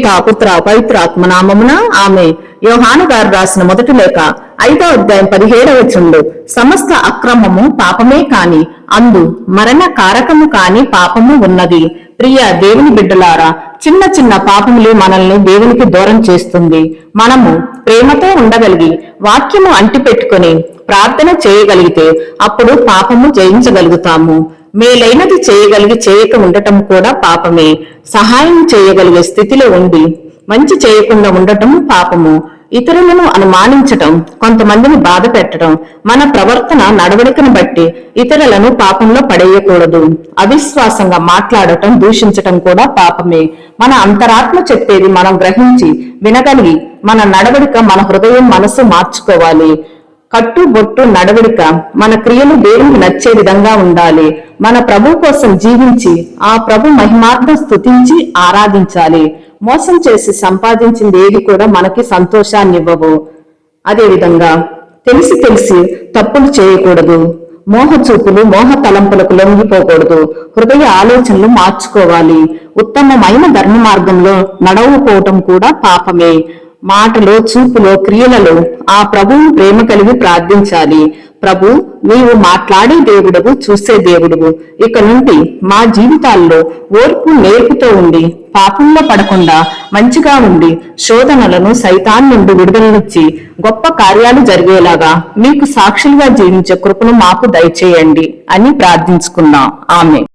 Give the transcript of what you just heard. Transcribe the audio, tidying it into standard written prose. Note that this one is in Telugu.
పిత పుత్ర పవిత్రాత్మ నామమున ఆమె. యోహాను గారు రాసిన మొదటి లేఖ 5వ అధ్యాయం 17వ వచనంలో సమస్త అక్రమము పాపమే కాని అందు మరణ కారకము కాని పాపము ఉన్నది. ప్రియ దేవుని బిడ్డలారా, చిన్న చిన్న పాపములు మనల్ని దేవునికి దూరం చేస్తుంది. మనము ప్రేమతో ఉండగలిగి వాక్యము అంటిపెట్టుకుని ప్రార్థన చేయగలిగితే అప్పుడు పాపము జయించగలుగుతాము. మేలైనది చేయగలిగి చేయక ఉండటం కూడా పాపమే. సహాయం చేయగలిగే స్థితిలో ఉండి మంచి చేయకుండా ఉండటం పాపము. ఇతరులను అనుమానించటం, కొంతమందిని బాధ పెట్టడం, మన ప్రవర్తన నడవడికను బట్టి ఇతరులను పాపంలో పడేయకూడదు. అవిశ్వాసంగా మాట్లాడటం, దూషించటం కూడా పాపమే. మన అంతరాత్మ చెప్పేది మనం గ్రహించి వినగలిగి మన నడవడిక, మన హృదయం, మనసు మార్చుకోవాలి. కట్టుబొట్టు నడవడిక, మన క్రియలు దేవునికి నచ్చే విధంగా ఉండాలి. మన ప్రభు కోసం జీవించి ఆ ప్రభు మహిమార్థం స్తుతించి ఆరాధించాలి. మోసం చేసి సంపాదించింది ఏది కూడా మనకి సంతోషాన్ని ఇవ్వవు. అదేవిధంగా తెలిసి తప్పులు చేయకూడదు. మోహ చూపులు, మోహ తలంపులకు లొంగిపోకూడదు. హృదయ ఆలోచనలు మార్చుకోవాలి. ఉత్తమమైన ధర్మ మార్గంలో నడవకపోవటం కూడా పాపమే. మాటలో, చూపులో, క్రియలలో ఆ ప్రభువును ప్రేమ కలిగి ప్రార్థించాలి. ప్రభు, నీవు మాట్లాడే దేవుడవు, చూసే దేవుడువు. ఇక నుండి మా జీవితాల్లో ఓర్పు, నేర్పుతో ఉండి పాపంలో పడకుండా మంచిగా ఉండి శోధనలను, సైతాన్ నుండి విడుదలనిచ్చి గొప్ప కార్యాలు జరిగేలాగా మీకు సాక్షులుగా జీవించే కృపను మాకు దయచేయండి అని ప్రార్థించుకున్నాం. ఆమె.